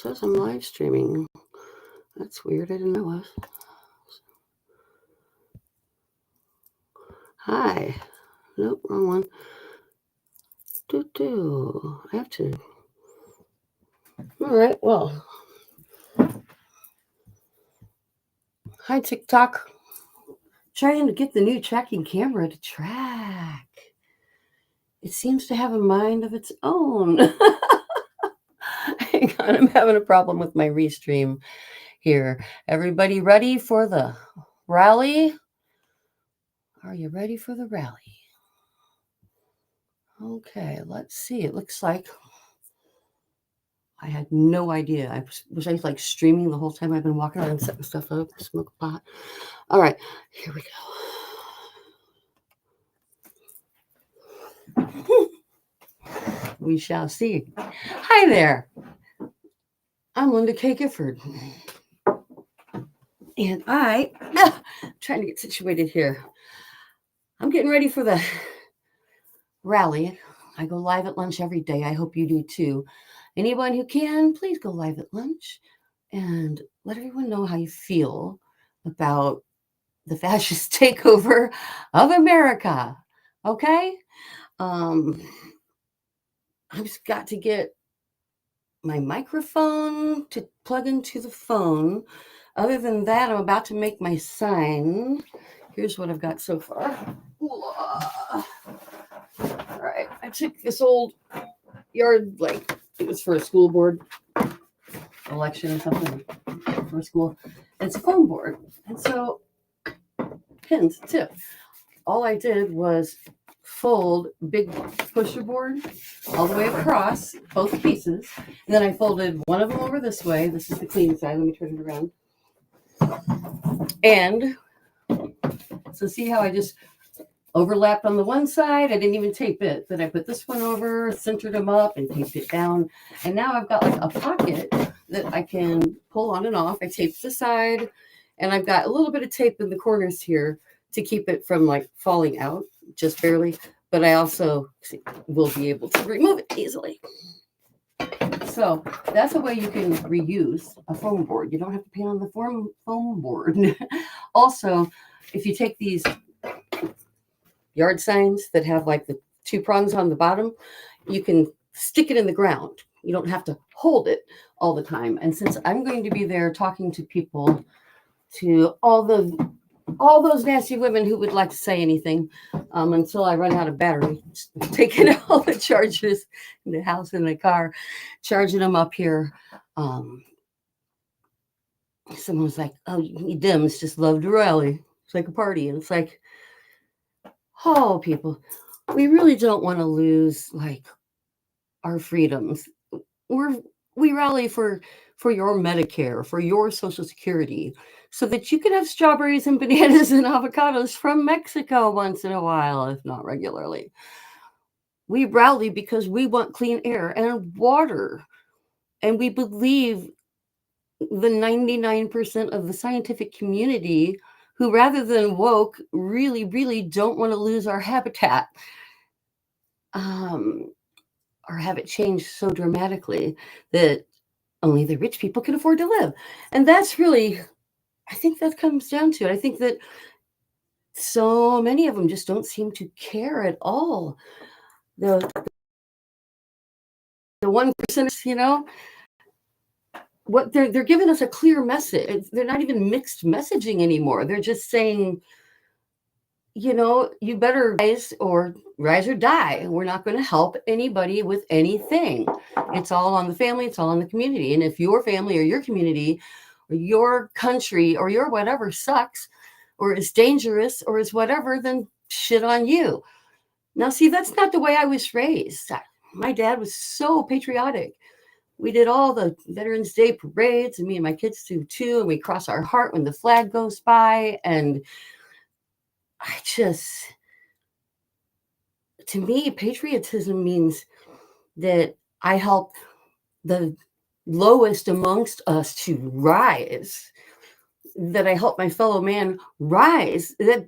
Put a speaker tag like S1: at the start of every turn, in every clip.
S1: says I'm live streaming. That's weird. I didn't know it was. Hi. Nope, wrong one. I have to. All right, well. Hi, TikTok. Trying to get the new tracking camera to track. It seems to have a mind of its own. Hang on, I'm having a problem with my restream here. Everybody ready for the rally? Are you ready for the rally? Okay, let's see. It looks like I had no idea. Was I like streaming the whole time I've been walking around setting stuff up, smoke a pot. All right, here we go. We shall see. Hi there. I'm Linda Kay Gifford. And I'm trying to get situated here. I'm getting ready for the rally. I go live at lunch every day. I hope you do too. Anyone who can, please go live at lunch and let everyone know how you feel about the fascist takeover of America. Okay? I've just got to get my microphone to plug into the phone. Other than that, I'm about to make my sign. Here's what I've got so far. All right, I took this old yard, like it was for a school board election or something for school. It's a foam board, and so pins too. All I did was fold big pusher board all the way across both pieces, and then I folded one of them over this way. This is the clean side. Let me turn it around. And so see how I just overlapped on the one side? I didn't even tape it. Then I put this one over, centered them up, and taped it down. And now I've got like a pocket that I can pull on and off. I taped the side, and I've got a little bit of tape in the corners here to keep it from like falling out, just barely. But I also will be able to remove it easily. So that's a way you can reuse a foam board. You don't have to paint on the foam board. Also, if you take these yard signs that have like the two prongs on the bottom, you can stick it in the ground. You don't have to hold it all the time. And since I'm going to be there talking to people, to all those nasty women who would like to say anything, until I run out of battery, taking all the chargers in the house and the car, charging them up here. Someone was like, "Oh, you Dems just love to rally. It's like a party." And it's like, oh, people, we really don't want to lose like our freedoms. We rally for your Medicare, for your Social Security, so that you can have strawberries and bananas and avocados from Mexico once in a while, if not regularly. We rally because we want clean air and water. And we believe the 99% of the scientific community who, rather than woke, really, really don't want to lose our habitat. Or have it change so dramatically that only the rich people can afford to live. And that's really, I think that comes down to it. I think that so many of them just don't seem to care at all. The 1%, what they're giving us a clear message. They're not even mixed messaging anymore. They're just saying, you better rise or die. We're not going to help anybody with anything. It's all on the family. It's all on the community. And if your family or your community or your country or your whatever sucks or is dangerous or is whatever, then shit on you. Now, see, that's not the way I was raised. My dad was so patriotic. We did all the Veterans Day parades, and me and my kids do too. And we cross our heart when the flag goes by. And to me, patriotism means that I help the lowest amongst us to rise, that I help my fellow man rise, that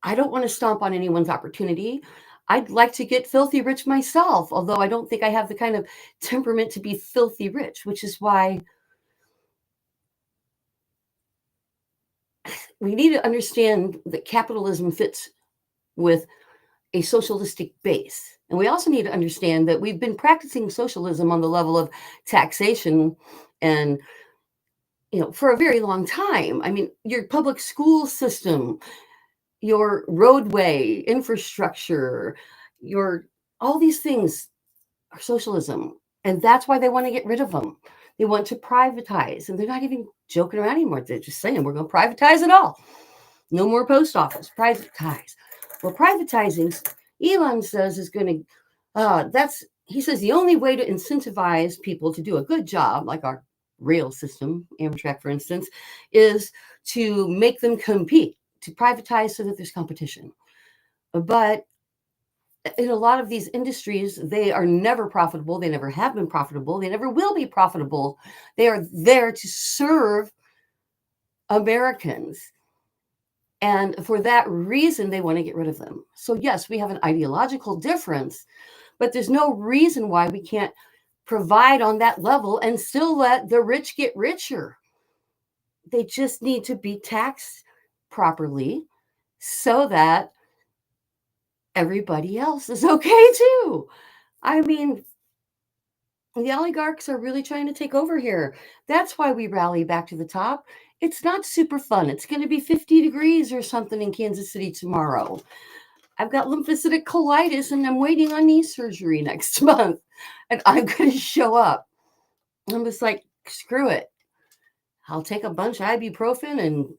S1: I don't want to stomp on anyone's opportunity. I'd like to get filthy rich myself, although I don't think I have the kind of temperament to be filthy rich, which is why we need to understand that capitalism fits with a socialistic base. And we also need to understand that we've been practicing socialism on the level of taxation and for a very long time. I mean, your public school system, your roadway infrastructure, your all these things are socialism. And that's why they want to get rid of them. They want to privatize. And they're not even joking around anymore. They're just saying, we're going to privatize it all. No more post office, privatize. Well, privatizing, Elon says, is going to, he says the only way to incentivize people to do a good job, like our rail system, Amtrak, for instance, is to make them compete, to privatize so that there's competition. But in a lot of these industries, they are never profitable. They never have been profitable. They never will be profitable. They are there to serve Americans. And for that reason, they want to get rid of them. So yes, we have an ideological difference, but there's no reason why we can't provide on that level and still let the rich get richer. They just need to be taxed properly so that everybody else is okay too. I mean, the oligarchs are really trying to take over here. That's why we rally back to the top. It's not super fun. It's going to be 50 degrees or something in Kansas City tomorrow. I've got lymphocytic colitis and I'm waiting on knee surgery next month. And I'm going to show up. I'm just like, screw it. I'll take a bunch of ibuprofen and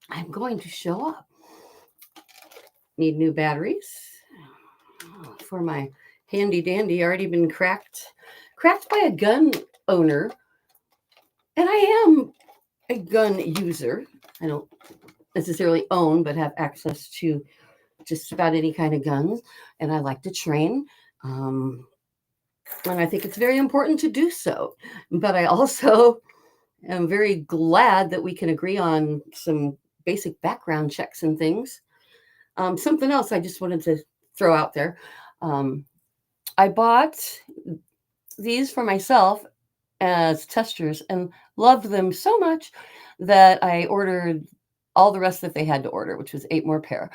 S1: I'm going to show up. Need new batteries for my handy dandy, already been cracked by a gun owner. And I am a gun user. I don't necessarily own, but have access to just about any kind of guns. And I like to train. And I think it's very important to do so. But I also am very glad that we can agree on some basic background checks and things. Something else I just wanted to throw out there. I bought these for myself as testers and loved them so much that I ordered all the rest that they had to order, which was 8 more pair.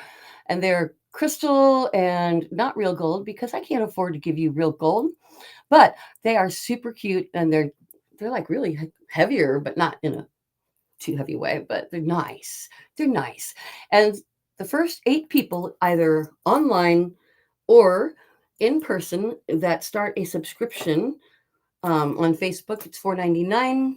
S1: And they're crystal and not real gold because I can't afford to give you real gold, but they are super cute and they're like really heavier, but not in a too heavy way, but they're nice. They're nice. And the first 8 people, either online or in person, that start a subscription on Facebook, it's $4.99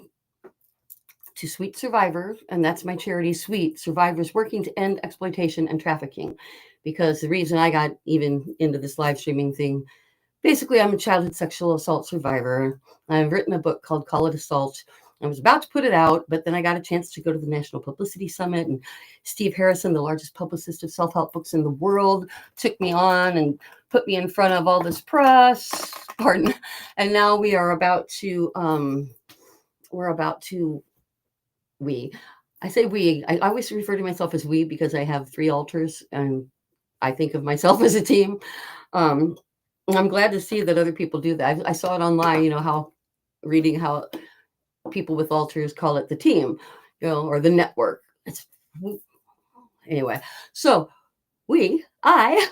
S1: to Sweet Survivor, and that's my charity, Sweet Survivors Working to End Exploitation and Trafficking. Because the reason I got even into this live streaming thing, basically, I'm a childhood sexual assault survivor. I've written a book called Call It Assault. I was about to put it out, but then I got a chance to go to the National Publicity Summit, and Steve Harrison, the largest publicist of self-help books in the world, took me on and put me in front of all this press. Pardon. And now we are about to, I say we, I always refer to myself as we because I have 3 alters and I think of myself as a team. I'm glad to see that other people do that. I saw it online, how people with alters call it the team, or the network. Anyway, so I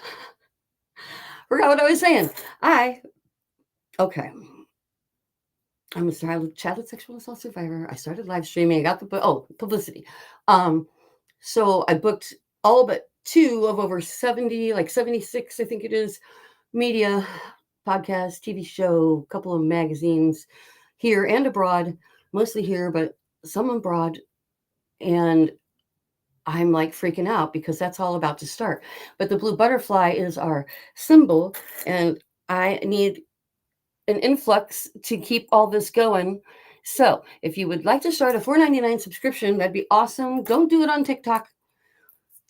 S1: forgot what I was saying. I'm a childhood sexual assault survivor. I started live streaming. I got the publicity. So I booked all but 2 of over 70, like 76, I think it is, media, podcast, TV show, a couple of magazines here and abroad, mostly here, but some abroad. And I'm like freaking out because that's all about to start. But the blue butterfly is our symbol, and I need an influx to keep all this going. So if you would like to start a $4.99 subscription, that'd be awesome. Don't do it on TikTok.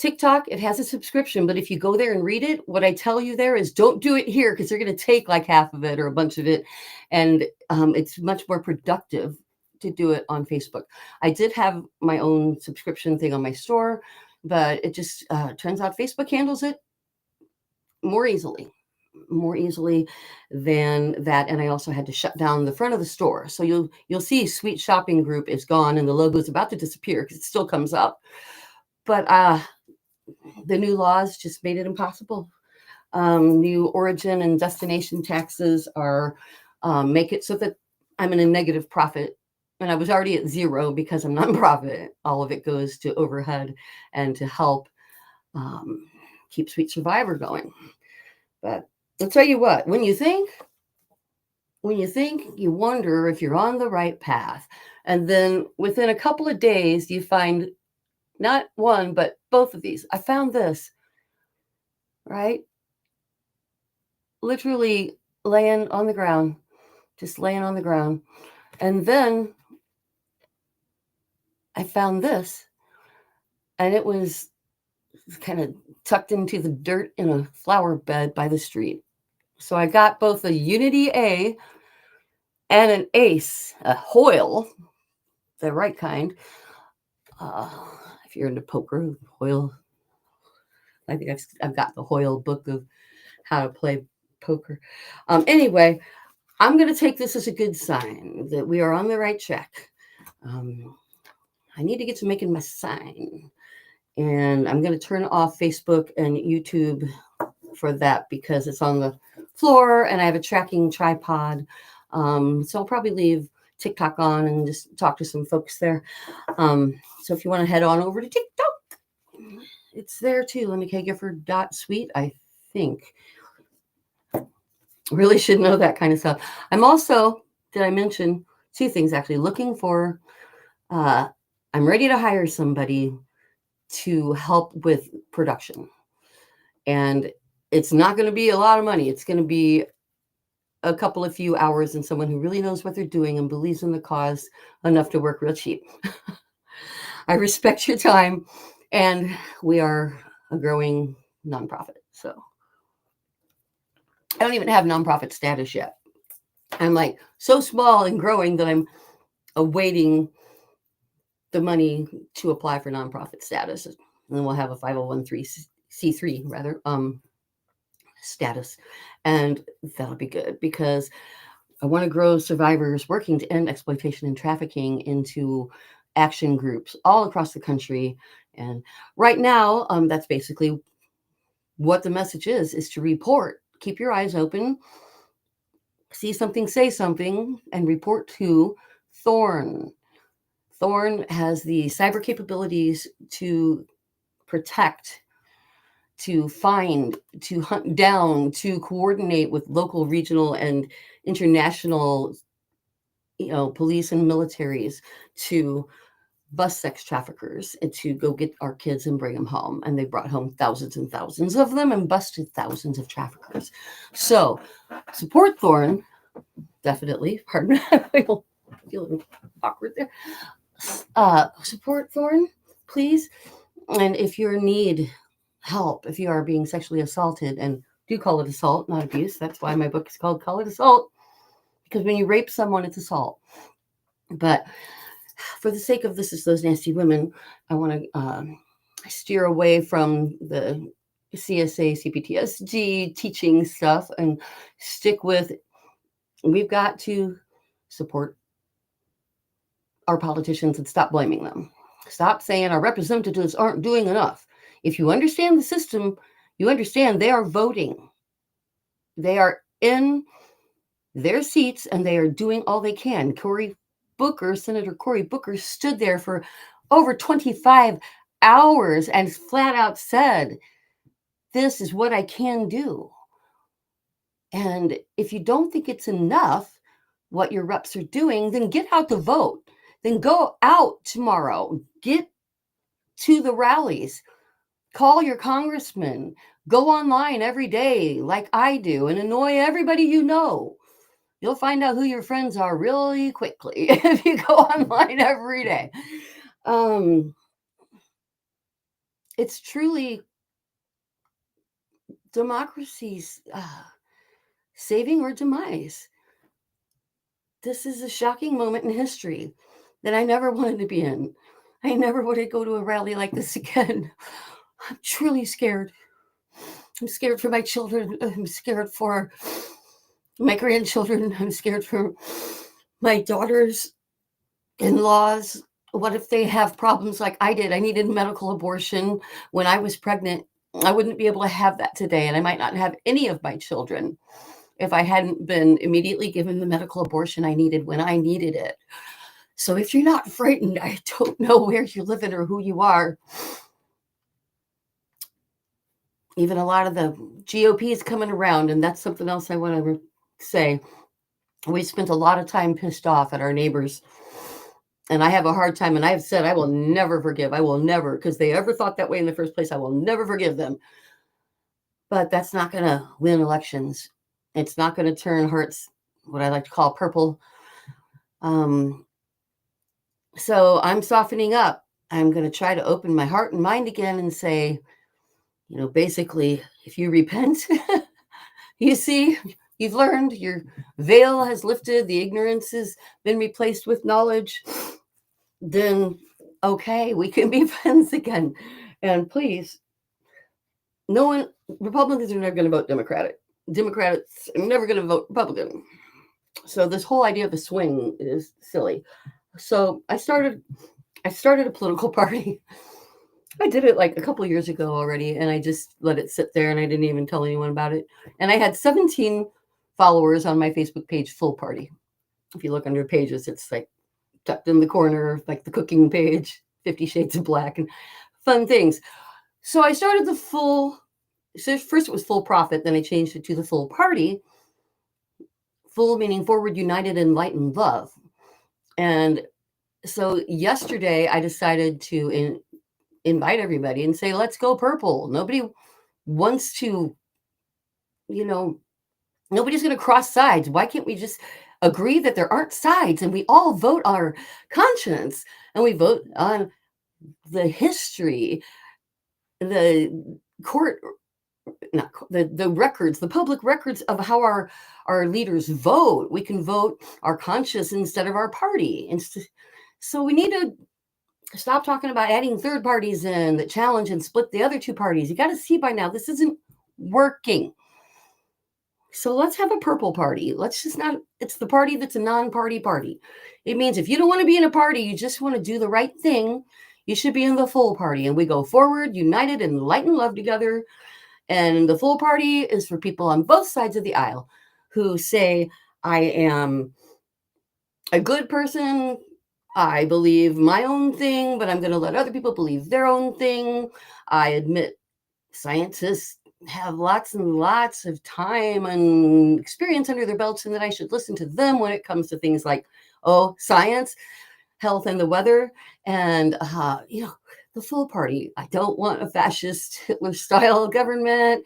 S1: It has a subscription, but if you go there and read it, what I tell you there is don't do it here because they're going to take like half of it or a bunch of it. And it's much more productive to do it on Facebook. I did have my own subscription thing on my store, but it just turns out Facebook handles it more easily than that. And I also had to shut down the front of the store. So you'll see Sweet Shopping Group is gone and the logo is about to disappear because it still comes up. But the new laws just made it impossible. New origin and destination taxes are make it so that I'm in a negative profit. And I was already at zero because I'm nonprofit. All of it goes to overhead and to help keep Sweet Survivor going. But I'll tell you what, when you think, you wonder if you're on the right path. And then within a couple of days, you find not one, but both of these. I found this, right? Literally laying on the ground, just laying on the ground. And then I found this, and it was kind of tucked into the dirt in a flower bed by the street. So I got both a Unity A and an Ace, a Hoyle, the right kind. If you're into poker, Hoyle. I think I've got the Hoyle book of how to play poker. Anyway, I'm going to take this as a good sign that we are on the right track. I need to get to making my sign. And I'm going to turn off Facebook and YouTube for that because it's on the floor and I have a tracking tripod. So I'll probably leave TikTok on and just talk to some folks there. So if you want to head on over to TikTok, it's there too, in the kgifford.suite, I think. Really should know that kind of stuff. I'm also, did I mention two things actually, looking for, I'm ready to hire somebody to help with production. And it's not going to be a lot of money. It's going to be a couple of few hours and someone who really knows what they're doing and believes in the cause enough to work real cheap. I respect your time, and we are a growing nonprofit. So I don't even have nonprofit status yet. I'm like so small and growing that I'm awaiting the money to apply for nonprofit status. And then we'll have a 501c3 rather status. And that'll be good because I want to grow survivors working to end exploitation and trafficking into action groups all across the country. And right now, that's basically what the message is to report. Keep your eyes open, see something, say something, and report to Thorn. Thorn has the cyber capabilities to protect, to find, to hunt down, to coordinate with local, regional, and international, police and militaries, to bust sex traffickers and to go get our kids and bring them home. And they brought home thousands and thousands of them and busted thousands of traffickers. So support Thorn, definitely. Pardon me, I'm feeling awkward there. Support Thorn, please. And if you need help, if you are being sexually assaulted, and do call it assault, not abuse. That's why my book is called Call It Assault, because when you rape someone, it's assault. But for the sake of This Is Those Nasty Women, I want to steer away from the CSA cPTSD teaching stuff and stick with, we've got to support our politicians and stop blaming them. Stop saying our representatives aren't doing enough. If you understand the system, you understand they are voting. They are in their seats and they are doing all they can. Senator Cory Booker stood there for over 25 hours and flat out said, this is what I can do. And if you don't think it's enough what your reps are doing, then get out to vote. Then go out tomorrow. Get to the rallies. Call your congressman. Go online every day like I do and annoy everybody you know. You'll find out who your friends are really quickly if you go online every day. It's truly democracy's saving or demise. This is a shocking moment in history that I never wanted to be in. I never wanted to go to a rally like this again. I'm truly scared. I'm scared for my children. I'm scared for my grandchildren. I'm scared for my daughters in-laws. What if they have problems like I did? I needed medical abortion when I was pregnant. I wouldn't be able to have that today, and I might not have any of my children if I hadn't been immediately given the medical abortion I needed when I needed it. So if you're not frightened, I don't know where you're living or who you are. Even a lot of the GOP is coming around, and that's something else I want to say. We spent a lot of time pissed off at our neighbors. And I have a hard time, and I've said I will never forgive. I will never, because they ever thought that way in the first place. I will never forgive them. But that's not going to win elections. It's not going to turn hearts, what I like to call purple. So I'm softening up. I'm going to try to open my heart and mind again and say, basically, if you repent, you see, you've learned, your veil has lifted, the ignorance has been replaced with knowledge, then okay, we can be friends again. And please, Republicans are never going to vote Democratic. Democrats are never going to vote Republican. So this whole idea of a swing is silly. So I started a political party. I did it like a couple years ago already, and I just let it sit there, and I didn't even tell anyone about it. And I had 17 followers on my Facebook page, Full Party. If you look under pages, it's like tucked in the corner, like the cooking page, 50 Shades of Black, and fun things. So I started so first it was Full Profit, then I changed it to the Full Party. Full meaning forward, united, enlightened, love. And so yesterday I decided to invite everybody and say, let's go purple. Nobody wants to, nobody's going to cross sides. Why can't we just agree that there aren't sides and we all vote on our conscience and we vote on the history, the court, the records, the public records of how our leaders vote. We can vote our conscience instead of our party. So we need to stop talking about adding third parties in that challenge and split the other two parties. You got to see by now, this isn't working. So let's have a purple party. It's the party that's a non-party party. It means if you don't want to be in a party, you just want to do the right thing, you should be in the Full Party. And we go forward, united, and light and love together. And the Full Party is for people on both sides of the aisle who say, I am a good person, I believe my own thing, but I'm going to let other people believe their own thing. I admit scientists have lots and lots of time and experience under their belts, and that I should listen to them when it comes to things like, science, health, and the weather. And, the Full Party. I don't want a fascist Hitler-style government,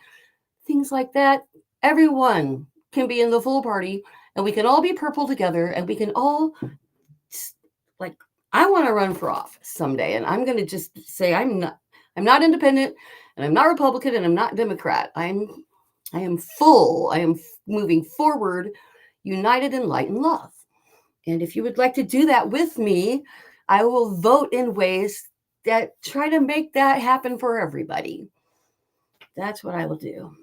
S1: things like that. Everyone can be in the Full Party, and we can all be purple together, and we can all... I want to run for office someday, and I'm going to just say I'm not independent, and I'm not Republican, and I'm not Democrat. I am full. I am moving forward, united in light and love. And if you would like to do that with me, I will vote in ways that try to make that happen for everybody. That's what I will do.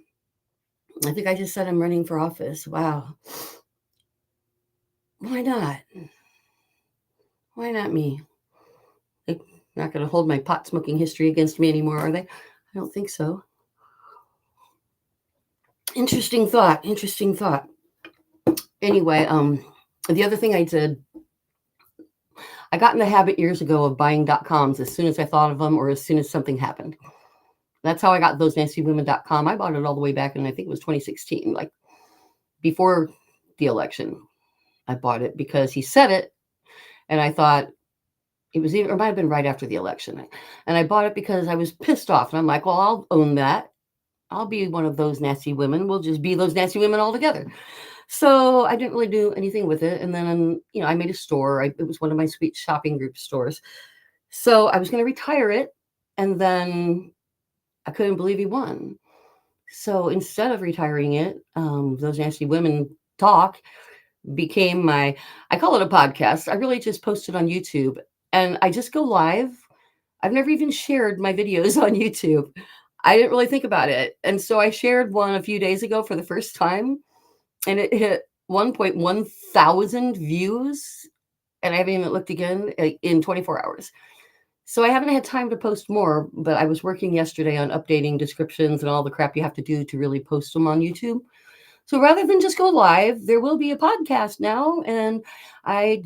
S1: I think I just said I'm running for office. Wow. Why not? Why not me? They're not going to hold my pot smoking history against me anymore, are they? I don't think so. Interesting thought. Anyway, the other thing I did, I got in the habit years ago of buying .coms as soon as I thought of them or as soon as something happened. That's how I got those NancyWomen.com. I bought it all the way back in, I think it was 2016, like before the election. I bought it because he said it, and I thought it might have been right after the election. And I bought it because I was pissed off. And I'm like, well, I'll own that. I'll be one of those nasty women. We'll just be those nasty women all together. So I didn't really do anything with it. And then, I made a store. It was one of my sweet shopping group stores. So I was going to retire it. And then I couldn't believe he won. So instead of retiring it, Those Nasty Women Talk became I call it a podcast. I really just post it on YouTube. And I just go live. I've never even shared my videos on YouTube. I didn't really think about it. And so I shared one a few days ago for the first time, and it hit 1.1 thousand views. And I haven't even looked again in 24 hours. So I haven't had time to post more, but I was working yesterday on updating descriptions and all the crap you have to do to really post them on YouTube. So rather than just go live, there will be a podcast now. And I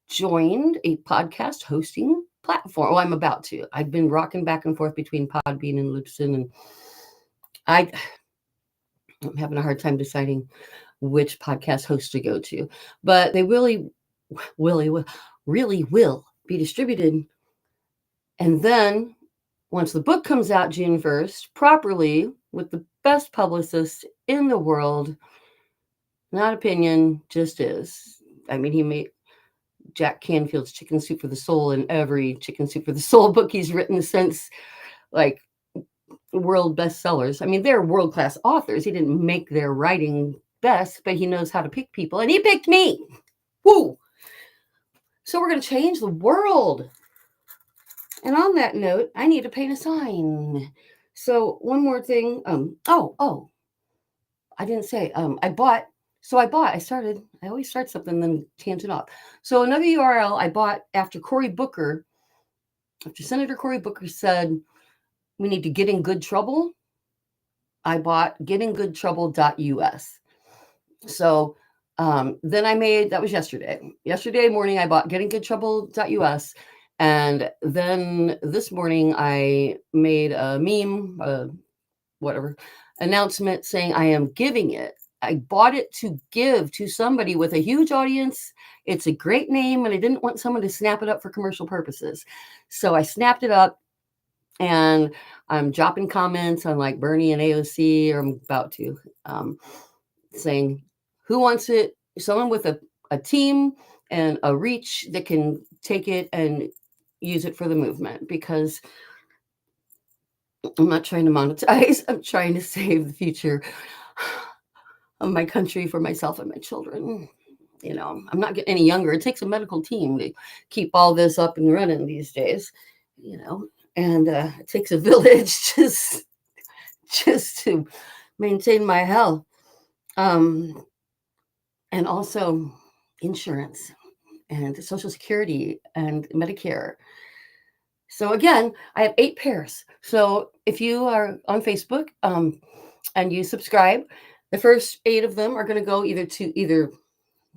S1: joined a podcast hosting platform. Well, I'm about to. I've been rocking back and forth between Podbean and Libsyn, and I'm having a hard time deciding which podcast host to go to. But they really will be distributed. And then once the book comes out June 1st, properly with the best publicist in the world, not opinion, just is. I mean, he made Jack Canfield's Chicken Soup for the Soul in every Chicken Soup for the Soul book he's written since, like, world bestsellers. I mean, they're world-class authors. He didn't make their writing best, but he knows how to pick people, and he picked me. Woo! So we're going to change the world. And on that note, I need to paint a sign. So one more thing. I didn't say. I always start something, then tangent off. So another URL I bought after Senator Cory Booker said we need to get in good trouble. I bought getingoodtrouble.us. So then that was yesterday. Yesterday morning, I bought getingoodtrouble.us. And then this morning, I made a meme, announcement saying I am giving it. I bought it to give to somebody with a huge audience. It's a great name, and I didn't want someone to snap it up for commercial purposes. So I snapped it up, and I'm dropping comments on like Bernie and AOC, or I'm about to, saying, who wants it? Someone with a team and a reach that can take it and use it for the movement, because I'm not trying to monetize. I'm trying to save the future of my country for myself and my children. You know, I'm not getting any younger. It takes a medical team to keep all this up and running these days, you know, and it takes a village just to maintain my health. And also insurance and Social Security and Medicare. So again, I have 8 pairs. So if you are on Facebook and you subscribe, the first 8 of them are going to go either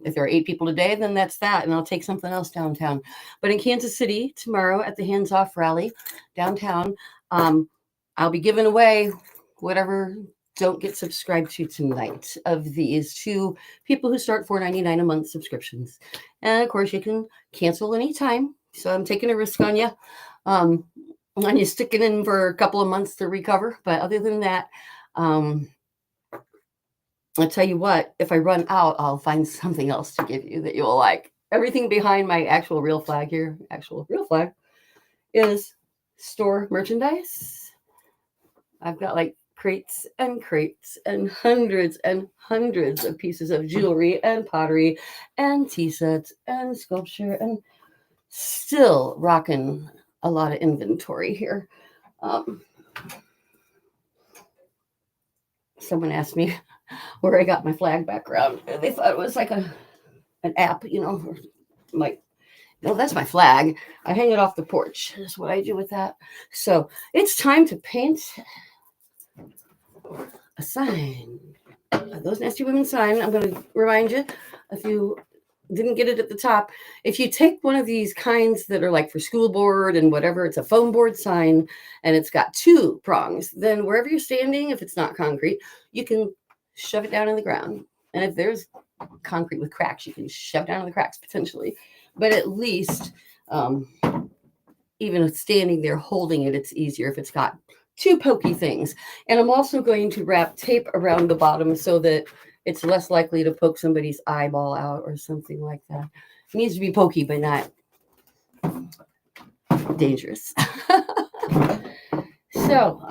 S1: if there are 8 people today, then that's that. And I'll take something else downtown. But in Kansas City tomorrow at the Hands Off rally downtown, I'll be giving away whatever don't get subscribed to tonight of these to people who start $4.99 a month subscriptions. And of course, you can cancel anytime. So I'm taking a risk on you. And you stick it in for a couple of months to recover. But other than that, I'll tell you what, if I run out, I'll find something else to give you that you'll like. Everything behind my actual real flag here, is store merchandise. I've got like crates and hundreds of pieces of jewelry and pottery and tea sets and sculpture, and still rocking a lot of inventory here. Someone asked me where I got my flag background. They thought it was like an app, you know. I'm like, no, that's my flag. I hang it off the porch. That's what I do with that. So it's time to paint a sign. Those nasty women sign. I'm going to remind you, if you didn't get it at the top, if you take one of these kinds that are like for school board and whatever, it's a foam board sign and it's got 2 prongs, then wherever you're standing, if it's not concrete, you can shove it down in the ground. And if there's concrete with cracks, you can shove down in the cracks potentially. But at least even standing there holding it, it's easier if it's got 2 pokey things. And I'm also going to wrap tape around the bottom so that it's less likely to poke somebody's eyeball out or something like that. It needs to be pokey, but not dangerous. So,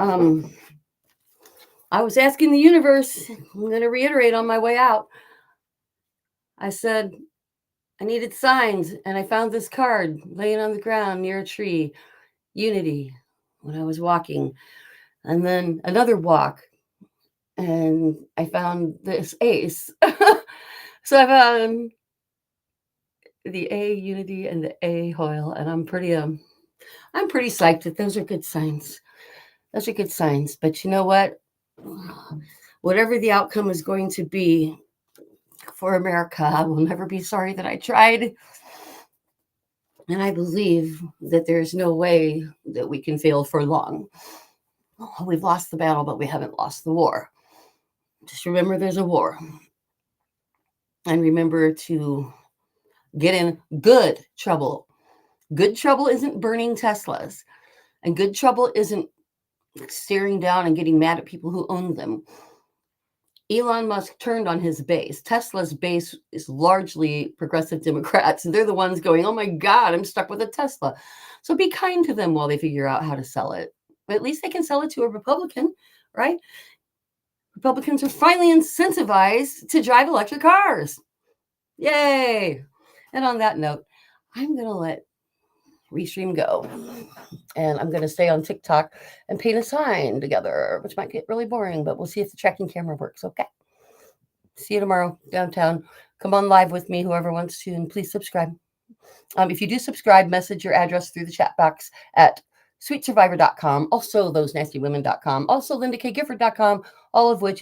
S1: I was asking the universe, I'm going to reiterate on my way out. I said I needed signs, and I found this card laying on the ground near a tree, Unity, when I was walking. And then another walk, and I found this ACE. So I found the A Unity and the A Hoyle, and I'm pretty psyched that those are good signs. Those are good signs. But you know what? Whatever the outcome is going to be for America, I will never be sorry that I tried. And I believe that there's no way that we can fail for long. We've lost the battle, but we haven't lost the war. Just remember there's a war. And remember to get in good trouble. Good trouble isn't burning Teslas. And good trouble isn't staring down and getting mad at people who own them. Elon Musk turned on his base. Tesla's base is largely progressive Democrats. They're the ones going, oh my God, I'm stuck with a Tesla. So be kind to them while they figure out how to sell it. But at least they can sell it to a Republican, right? Republicans are finally incentivized to drive electric cars. Yay. And on that note, I'm going to let Restream go. And I'm going to stay on TikTok and paint a sign together, which might get really boring, but we'll see if the tracking camera works. Okay. See you tomorrow downtown. Come on live with me, whoever wants to, and please subscribe. If you do subscribe, message your address through the chat box at sweetsurvivor.com, also thosnastywomen.com, also lindakaygifford.com, all of which